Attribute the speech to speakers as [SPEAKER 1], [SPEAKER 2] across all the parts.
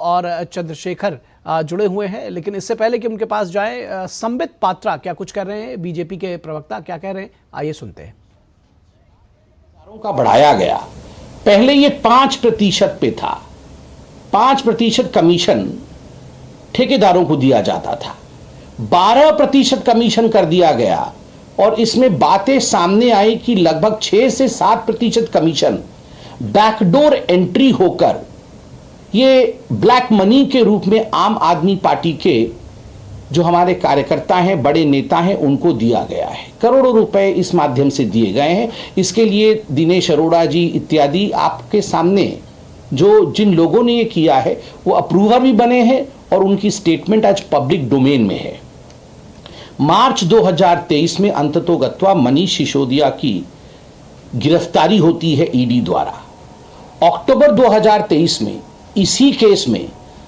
[SPEAKER 1] और चंद्रशेखर जुड़े हुए हैं, लेकिन इससे पहले कि उनके पास जाए, संबित पात्रा क्या कुछ कर रहे हैं, बीजेपी के प्रवक्ता क्या कह रहे हैं, आइए सुनते हैं।
[SPEAKER 2] का बढ़ाया गया। पहले ये 5% पे था। 5% कमीशन ठेकेदारों को दिया जाता था, 12% कमीशन कर दिया गया और इसमें बातें सामने आई कि लगभग 6 से 7% कमीशन बैकडोर एंट्री होकर ये ब्लैक मनी के रूप में आम आदमी पार्टी के जो हमारे कार्यकर्ता हैं, बड़े नेता हैं, उनको दिया गया है। करोड़ों रुपए इस माध्यम से दिए गए हैं। इसके लिए दिनेश अरोड़ा जी इत्यादि आपके सामने जो जिन लोगों ने ये किया है वो अप्रूवर भी बने हैं और उनकी स्टेटमेंट आज पब्लिक डोमेन में है। मार्च 2023 में अंततोगत्वा मनीष सिसोदिया की गिरफ्तारी होती है ईडी द्वारा। अक्टूबर 2023 में इसी केस में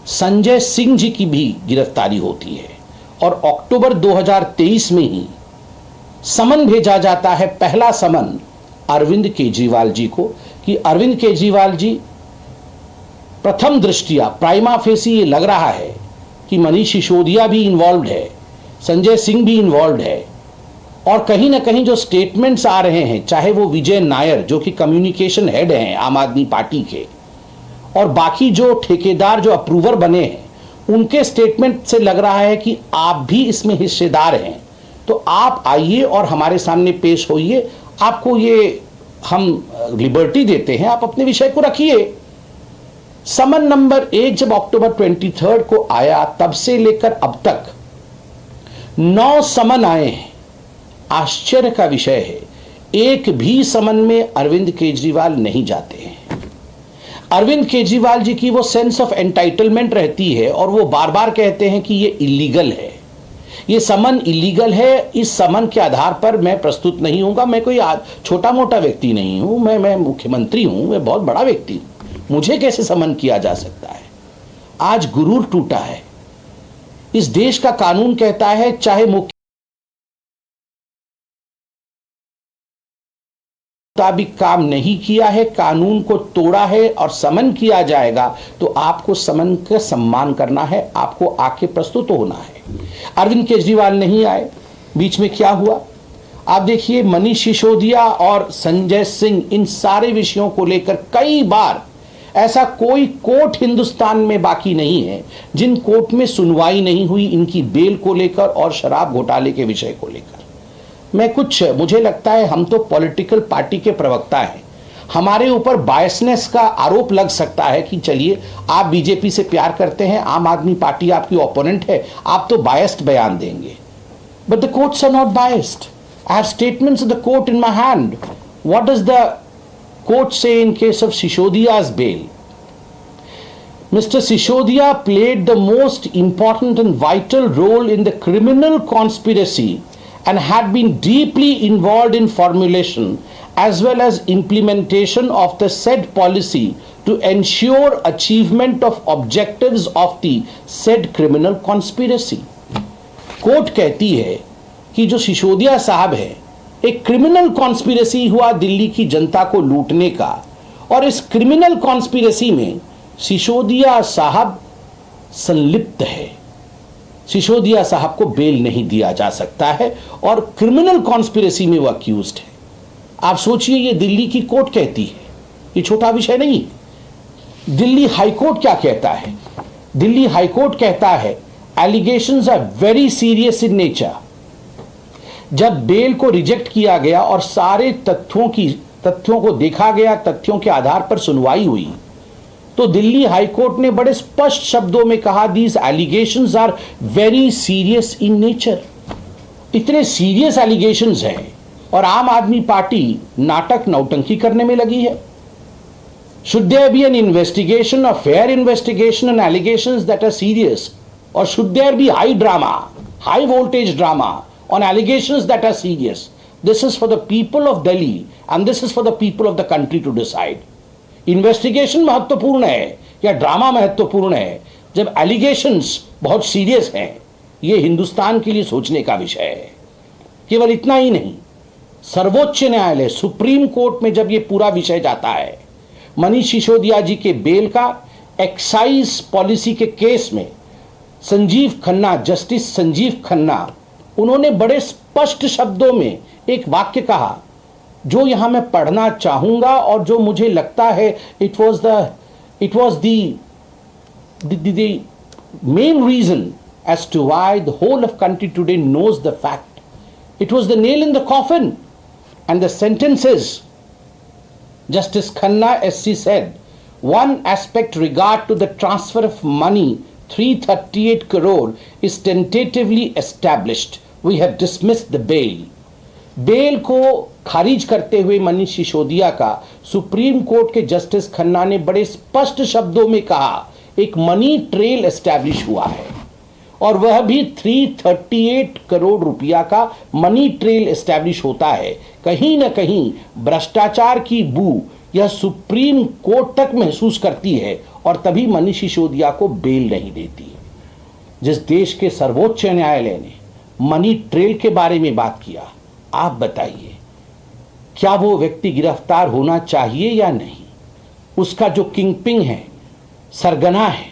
[SPEAKER 2] संजय सिंह जी की भी गिरफ्तारी होती है और अक्टूबर 2023 में ही समन भेजा जाता है, पहला समन अरविंद केजरीवाल जी को, कि अरविंद केजरीवाल जी, प्रथम दृष्टिया प्राइमा फेसी ये लग रहा है कि मनीष सिसोदिया भी इन्वॉल्व है, संजय सिंह भी इन्वॉल्व है और कहीं ना कहीं जो स्टेटमेंट्स आ रहे हैं, चाहे वो विजय नायर जो कि कम्युनिकेशन हेड हैं आम आदमी पार्टी के, और बाकी जो ठेकेदार जो अप्रूवर बने हैं, उनके स्टेटमेंट से लग रहा है कि आप भी इसमें हिस्सेदार हैं। तो आप आइए और हमारे सामने पेश होइए, आपको ये हम लिबर्टी देते हैं, आप अपने विषय को रखिए। समन नंबर 1 जब अक्टूबर 23 को आया, तब से लेकर अब तक 9 समन आए हैं। आश्चर्य का विषय है, एक भी समन में अरविंद केजरीवाल नहीं जाते हैं। अरविंद केजरीवाल जी की वो सेंस ऑफ एंटाइटलमेंट रहती है और वो बार बार कहते हैं कि ये इलीगल है, ये समन इलीगल है, इस समन के आधार पर मैं प्रस्तुत नहीं होऊंगा। मैं कोई छोटा मोटा व्यक्ति नहीं हूं, मैं मुख्यमंत्री हूं, मैं बहुत बड़ा व्यक्ति हूं, मुझे कैसे समन किया जा सकता है। आज गुरूर टूटा है। इस देश का कानून कहता है चाहे मुताबिक काम नहीं किया है, कानून को तोड़ा है और समन किया जाएगा तो आपको समन का सम्मान करना है, आपको आके प्रस्तुत होना है। अरविंद केजरीवाल नहीं आए, बीच में क्या हुआ आप देखिए। मनीष सिसोदिया और संजय सिंह, इन सारे विषयों को लेकर कई बार, ऐसा कोई कोर्ट हिंदुस्तान में बाकी नहीं है जिन कोर्ट में सुनवाई नहीं हुई इनकी बेल को लेकर और शराब घोटाले के विषय को लेकर। मुझे लगता है हम तो पॉलिटिकल पार्टी के प्रवक्ता हैं, हमारे ऊपर बायसनेस का आरोप लग सकता है कि चलिए आप बीजेपी से प्यार करते हैं, आम आदमी पार्टी आपकी ओपोनेंट है, आप तो बायस्ड बयान देंगे। But the courts are not biased. I have statements of the court in my hand. What does the court say in case of सिसोदिया's bail? Mr. Sisodia played the most important and vital role in the criminal conspiracy and had been deeply involved in formulation as well as implementation of the said policy to ensure achievement of objectives of the said criminal conspiracy. Court कहती है कि जो सिसोदिया साहब है, एक criminal conspiracy हुआ दिल्ली की जनता को लूटने का, और इस क्रिमिनल कॉन्स्पिरेसी में सिसोदिया साहब संलिप्त है। सिसोदिया साहब को बेल नहीं दिया जा सकता है और क्रिमिनल कॉन्स्पिरेसी में वो अक्यूज्ड है। आप सोचिए, ये दिल्ली की कोर्ट कहती है, ये छोटा विषय नहीं। दिल्ली हाईकोर्ट क्या कहता है? दिल्ली हाईकोर्ट कहता है allegations are very serious in nature. जब बेल को रिजेक्ट किया गया और सारे तथ्यों को देखा गया, तथ्यों के आधार पर सुनवाई हुई, तो दिल्ली हाईकोर्ट ने बड़े स्पष्ट शब्दों में कहा these allegations are very serious in nature. इतने सीरियस एलिगेशंस हैं और आम आदमी पार्टी नाटक नौटंकी करने में लगी है। Should there be an investigation, a fair investigation on allegations that are serious, or should there be high drama, high voltage drama on allegations that are serious? This is for the people of Delhi and this is for the people of the country to decide. Investigation महत्वपूर्ण है या drama महत्वपूर्ण है? जब allegations बहुत serious हैं, ये हिंदुस्तान के लिए सोचने का विषय है। केवल इतना ही नहीं, सर्वोच्च न्यायालय, सुप्रीम कोर्ट में जब ये पूरा विषय जाता है, मनीष सिसोदिया जी के बेल का एक्साइज पॉलिसी के केस में संजीव खन्ना, जस्टिस संजीव खन्ना, उन्होंने बड़े स्पष्ट शब्दों में एक वाक्य कहा जो यहां मैं पढ़ना चाहूंगा और जो मुझे लगता है it was the main reason as to why the whole of country today knows the fact. It was the nail in the coffin. And the sentence is, Justice Khanna SC said, one aspect regard to the transfer of money, 338 crore, is tentatively established. We have dismissed the bail. Bail को खारिज करते हुए मनीष सिसोदिया का supreme court के justice Khanna ने बड़े स्पष्ट शब्दों में कहा एक मनी ट्रेल एस्टैब्लिश हुआ है और वह भी 338 करोड़ रुपया का मनी ट्रेल एस्टैब्लिश होता है। कहीं ना कहीं भ्रष्टाचार की बू यह सुप्रीम कोर्ट तक महसूस करती है और तभी मनीष सिसोदिया को बेल नहीं देती। जिस देश के सर्वोच्च न्यायालय ने मनी ट्रेल के बारे में बात किया, आप बताइए क्या वो व्यक्ति गिरफ्तार होना चाहिए या नहीं? उसका जो किंगपिन है, सरगना है,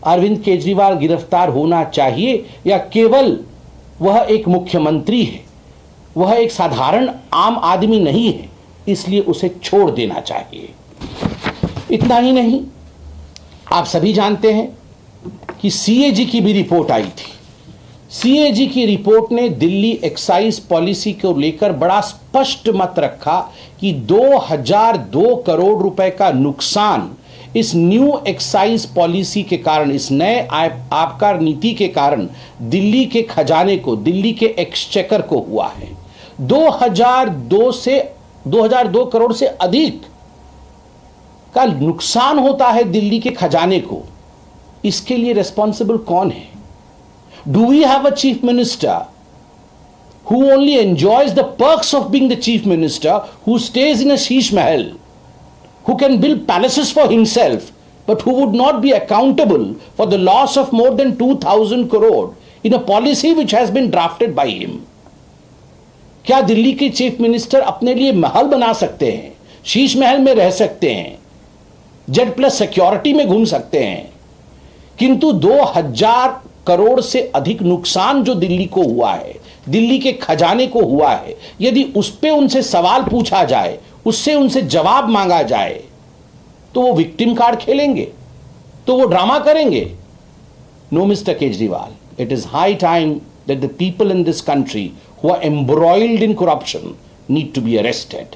[SPEAKER 2] अरविंद केजरीवाल गिरफ्तार होना चाहिए या केवल वह एक मुख्यमंत्री है, वह एक साधारण आम आदमी नहीं है, इसलिए उसे छोड़ देना चाहिए? इतना ही नहीं, आप सभी जानते हैं कि सीएजी की भी रिपोर्ट आई थी। सीएजी की रिपोर्ट ने दिल्ली एक्साइज पॉलिसी को लेकर बड़ा स्पष्ट मत रखा कि 2002 करोड़ रुपए का नुकसान इस न्यू एक्साइज पॉलिसी के कारण, इस नए आबकार नीति के कारण दिल्ली के खजाने को, दिल्ली के एक्सचेकर को हुआ है। 2002 करोड़ से अधिक का नुकसान होता है दिल्ली के खजाने को। इसके लिए रिस्पॉन्सिबल कौन है? Do we have a chief minister who only enjoys the perks of being the chief minister, who stays in a sheesh mahal, who can build palaces for himself, but who would not be accountable for the loss of more than 2,000 crore in a policy which has been drafted by him? क्या दिल्ली के chief minister अपने लिए महल बना सकते हैं, शीश महल में रह सकते हैं, जेड प्लस सिक्योरिटी में घूम सकते हैं, किंतु 2000 करोड़ से अधिक नुकसान जो दिल्ली को हुआ है, दिल्ली के खजाने को हुआ है, यदि उस पे उनसे सवाल पूछा जाए, उससे उनसे जवाब मांगा जाए, तो वो विक्टिम कार्ड खेलेंगे, तो वो ड्रामा करेंगे? No mister Kejriwal, it is high time that the people in this country who are embroiled in corruption need to be arrested,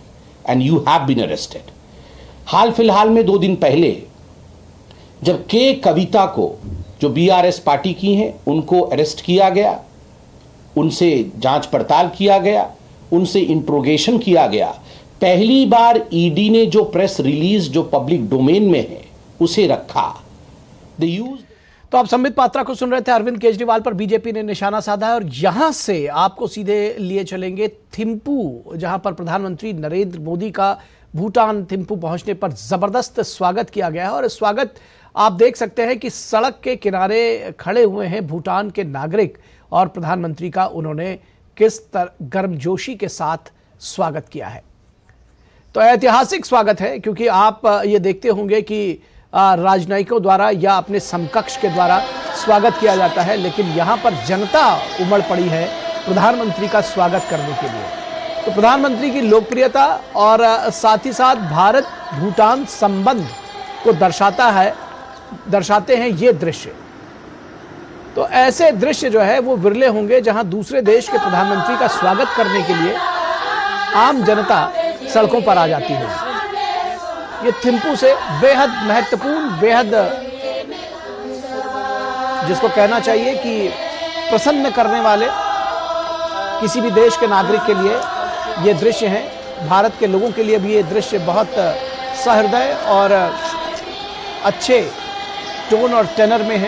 [SPEAKER 2] and you have been arrested. हाल फिलहाल में 2 दिन पहले जब के कविता को, जो बीआरएस पार्टी की हैं, उनको अरेस्ट किया गया, उनसे जांच पड़ताल किया गया, उनसे इंट्रोगेशन किया गया, पहली बार ईडी ने जो प्रेस रिलीज जो पब्लिक डोमेन में है उसे रखा।
[SPEAKER 1] तो आप संबित पात्रा को सुन रहे थे। अरविंद केजरीवाल पर बीजेपी ने निशाना साधा है और यहां से आपको सीधे लिए चलेंगे थिम्पू, जहां पर प्रधानमंत्री नरेंद्र मोदी का भूटान थिम्पू पहुंचने पर जबरदस्त स्वागत किया गया है। और स्वागत आप देख सकते हैं कि सड़क के किनारे खड़े हुए हैं भूटान के नागरिक और प्रधानमंत्री का उन्होंने किस तरह गर्मजोशी के साथ स्वागत किया है। तो ऐतिहासिक स्वागत है, क्योंकि आप ये देखते होंगे कि राजनयिकों द्वारा या अपने समकक्ष के द्वारा स्वागत किया जाता है, लेकिन यहां पर जनता उमड़ पड़ी है प्रधानमंत्री का स्वागत करने के लिए। तो प्रधानमंत्री की लोकप्रियता और साथ ही साथ भारत भूटान संबंध को दर्शाते हैं ये दृश्य। तो ऐसे दृश्य जो है वो विरले होंगे जहां दूसरे देश के प्रधानमंत्री का स्वागत करने के लिए आम जनता सड़कों पर आ जाती है। ये थिम्पू से बेहद महत्वपूर्ण, बेहद जिसको कहना चाहिए कि प्रसन्न करने वाले किसी भी देश के नागरिक के लिए ये दृश्य है। भारत के लोगों के लिए भी ये दृश्य बहुत सहृदय और अच्छे टोन और टेनर में है।